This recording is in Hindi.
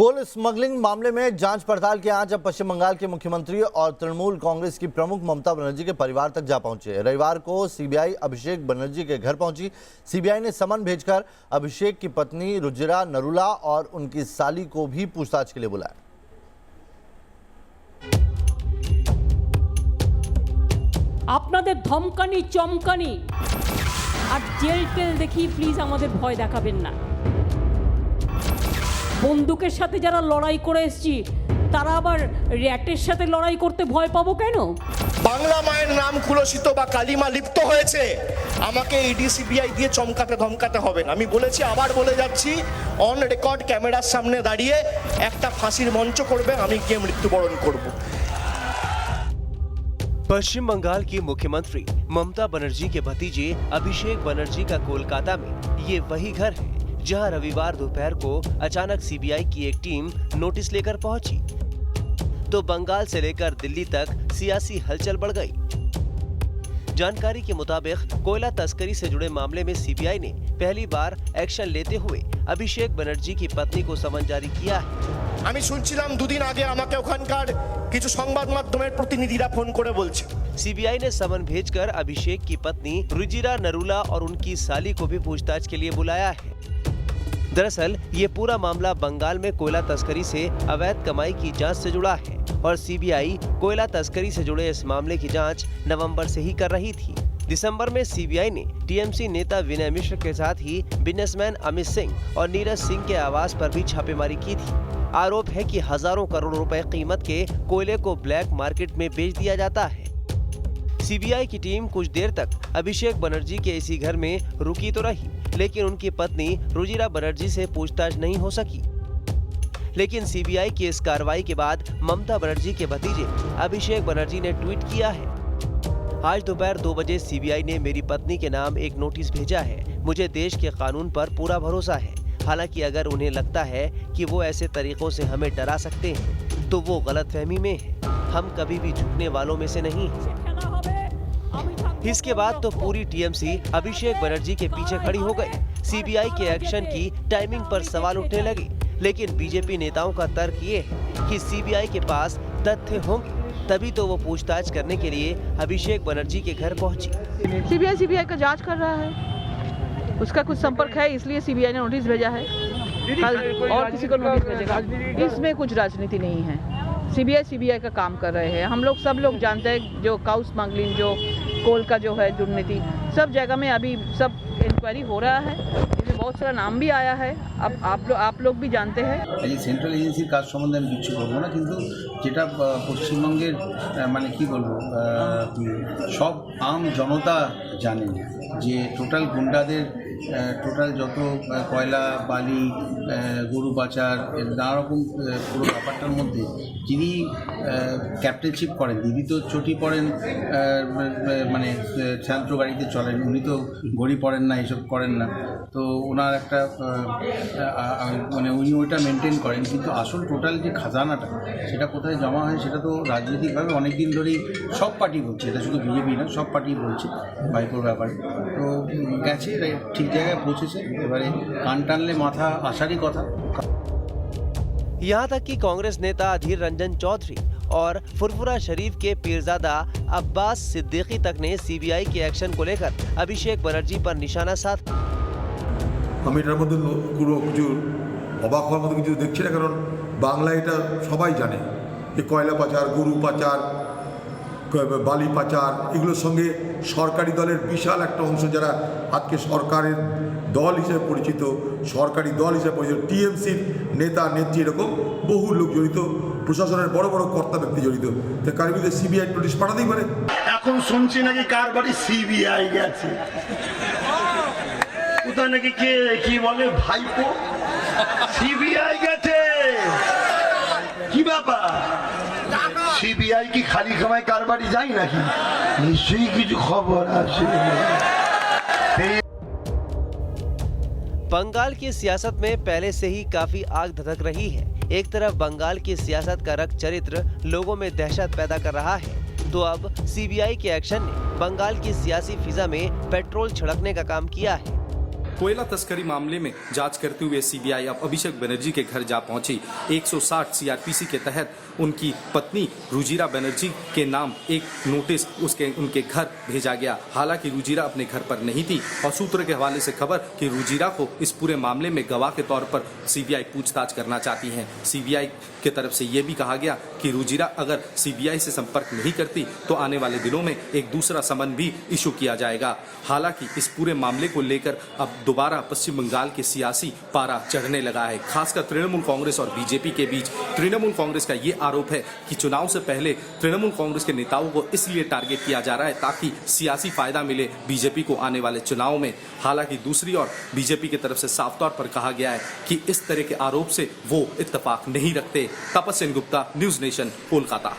कोल स्मगलिंग मामले में जांच पड़ताल की आंच अब पश्चिम बंगाल के मुख्यमंत्री और तृणमूल कांग्रेस की प्रमुख ममता बनर्जी के परिवार तक जा पहुंचे। रविवार को सीबीआई अभिषेक बनर्जी के घर पहुंची। सीबीआई ने समन भेजकर अभिषेक की पत्नी रुजिरा नरूला और उनकी साली को भी पूछताछ के लिए बुलाया। আপনাদের ধমকানি চমকানি আর জেল টেল দেখি প্লিজ আমাদের ভয় দেখাবেন না। বন্দুকের সাথে যারা লড়াই করে এসেছি তারা আবার র্যাটের সাথে লড়াই করতে ভয় পাবো কেন? বাংলা মায়ের নাম কুলসিত বা কালিমা লিপ্ত হয়েছে, আমাকে ইডি সিবিআই দিয়ে চমকাতে ধমকাতে হবে না। আমি বলেছি, আবার বলে যাচ্ছি, অন রেকর্ড ক্যামেরার সামনে দাঁড়িয়ে একটা ফাঁসির মঞ্চ করবে, আমি গিয়ে মৃত্যুবরণ করব। पश्चिम बंगाल की मुख्यमंत्री ममता बनर्जी के भतीजे अभिषेक बनर्जी का कोलकाता में ये वही घर है जहां रविवार दोपहर को अचानक सीबीआई की एक टीम नोटिस लेकर पहुंची तो बंगाल से लेकर दिल्ली तक सियासी हलचल बढ़ गई। जानकारी के मुताबिक कोयला तस्करी से जुड़े मामले में सीबीआई ने पहली बार एक्शन लेते हुए अभिषेक बनर्जी की पत्नी को समन जारी किया है। আমি শুনছিলাম দুদিন আগে আমাকে ওখানকার কিছু সংবাদ মাধ্যমের প্রতিনিধিরা ফোন করে বলছে। सीबीआई ने समन भेजकर अभिषेक की पत्नी रुजिरा नरूला और उनकी साली को भी पूछताछ के लिए बुलाया है। दरअसल ये पूरा मामला बंगाल में कोयला तस्करी से अवैध कमाई की जांच से जुड़ा है और सीबीआई कोयला तस्करी से जुड़े इस मामले की जांच नवंबर से ही कर रही थी। दिसंबर में सीबीआई ने टीएमसी नेता विनय मिश्र के साथ ही बिजनेसमैन अमित सिंह और नीरज सिंह के आवास पर भी छापेमारी की थी। आरोप है कि हजारों करोड़ रुपए कीमत के कोयले को ब्लैक मार्केट में बेच दिया जाता है। सीबीआई की टीम कुछ देर तक अभिषेक बनर्जी के इसी घर में रुकी तो रही, लेकिन उनकी पत्नी रुजिरा बनर्जी से पूछताछ नहीं हो सकी। लेकिन सीबीआई की इस कार्रवाई के बाद ममता बनर्जी के भतीजे अभिषेक बनर्जी ने ट्वीट किया है, आज दोपहर 2 बजे सीबीआई ने मेरी पत्नी के नाम एक नोटिस भेजा है। मुझे देश के कानून पर पूरा भरोसा है। हालांकि अगर उन्हें लगता है कि वो ऐसे तरीकों से हमें डरा सकते हैं तो वो गलतफहमी में है। हम कभी भी झुकने वालों में से नहीं हैं। इसके बाद तो पूरी टीएमसी अभिषेक बनर्जी के पीछे खड़ी हो गई। सीबीआई के एक्शन की टाइमिंग पर सवाल उठने लगे, लेकिन बीजेपी नेताओं का तर्क ये है कि सीबीआई के पास तथ्य होंगे तभी तो वो पूछताछ करने के लिए अभिषेक बनर्जी के घर पहुंची। सीबीआई का जांच कर रहा है, उसका कुछ संपर्क है इसलिए सीबीआई ने नोटिस भेजा है। और किसी को नोटिस भेजेगा, इसमें कुछ राजनीति नहीं है। सीबीआई का काम कर रहे हैं। हम लोग सब लोग जानते हैं जो काउ स्मगलिंग, जो कोल का जो है दुर्नीति, सब जगह में अभी सब इंक्वायरी हो रहा है। इसमें बहुत सारा नाम भी आया है। अब आप लोग भी जानते हैं। এই সেন্ট্রাল এজেন্সির কাজ সম্বন্ধে আমি কিছু বলবো না, কিন্তু যেটা পশ্চিমবঙ্গের মানে কি বলবো সব আম জনতা জানে যে টোটাল গুন্ডাদের টোটাল যত কয়লা বালি গরু পাচার নানা রকম পুরো ব্যাপারটার মধ্যে যিনি ক্যাপ্টেনশিপ করেন, দিদি তো চটি পড়েন মানে যন্ত্র গাড়িতে চলেন, উনি তো ঘড়ি পড়েন না, এসব করেন না, তো ওনার একটা মানে উনি ওইটা মেনটেন করেন। কিন্তু আসল টোটাল যে খাজানাটা সেটা কোথায় জমা হয় সেটা তো রাজনৈতিকভাবে অনেক দিন ধরেই সব পার্টি বলছে, এটা শুধু বিজেপি না, সব পার্টি বলছে বাইকোর ব্যাপারে। তো গেছে, ঠিক জায়গায় পৌঁছেছে, এবারে কান টানলে মাথা আসারই কথা। यहाँ तक कि कांग्रेस नेता अधीर रंजन चौधरी और फुरफुरा शरीफ के पीरजादा अब्बास सिद्दीकी तक ने सीबीआई के एक्शन को लेकर अभिषेक बनर्जी पर निशाना साधा। আমি এটার মধ্যে পুরো কিছু অবাক হওয়ার মতো কিছু দেখছি না, কারণ বাংলা এটা সবাই জানে যে কয়লা পাচার, গরু পাচার, বালি পাচার, এগুলোর সঙ্গে সরকারি দলের বিশাল একটা অংশ যারা আজকে সরকারের দল হিসেবে পরিচিত, সরকারি দল হিসেবে পরিচিত, টিএমসির নেতা নেত্রী, এরকম বহু লোক জড়িত, প্রশাসনের বড় বড় কর্তা ব্যক্তি জড়িত। তো কার বিরুদ্ধে সিবিআই নোটিশ পাঠাতেই পারে। এখন শুনছি নাকি কার বাড়ি সিবিআই গেছে, কোথায় নাকি কে কি বলে ভাইপো সিবিআই গেছে, কি ব্যাপার? सीबीआई की खाली कमाई कारबारी जाए नाकि निश्चयई किछु खबर आछे। बंगाल की सियासत में पहले से ही काफी आग धधक रही है। एक तरफ बंगाल की सियासत का रक्त चरित्र लोगों में दहशत पैदा कर रहा है, तो अब सीबीआई के एक्शन ने बंगाल की सियासी फिजा में पेट्रोल छिड़कने का काम किया है। कोयला तस्करी मामले में जांच करते हुए सीबीआई अब अभिषेक बनर्जी के घर जा पहुंची। 160 सीआरपीसी के तहत उनकी पत्नी रुजिरा बनर्जी के नाम एक नोटिस उनके घर भेजा गया। हालांकि रुजिरा अपने घर पर नहीं थी और सूत्रों के हवाले से खबर कि रुजिरा को इस पूरे मामले में गवाह के तौर पर सीबीआई पूछताछ करना चाहती है। सीबीआई की तरफ से यह भी कहा गया कि रुजिरा अगर सीबीआई से संपर्क नहीं करती तो आने वाले दिनों में एक दूसरा समन भी इशू किया जाएगा। हालांकि इस पूरे मामले को लेकर अब दोबारा पश्चिम बंगाल के सियासी पारा चढ़ने लगा है, खासकर तृणमूल कांग्रेस और बीजेपी के बीच। तृणमूल कांग्रेस का ये आरोप है कि चुनाव से पहले तृणमूल कांग्रेस के नेताओं को इसलिए टारगेट किया जा रहा है ताकि सियासी फायदा मिले बीजेपी को आने वाले चुनाव में। हालांकि दूसरी ओर बीजेपी की तरफ से साफ तौर पर कहा गया है कि इस तरह के आरोप से वो इत्तेफाक नहीं रखते। तपस्या गुप्ता, न्यूज नेशन, कोलकाता।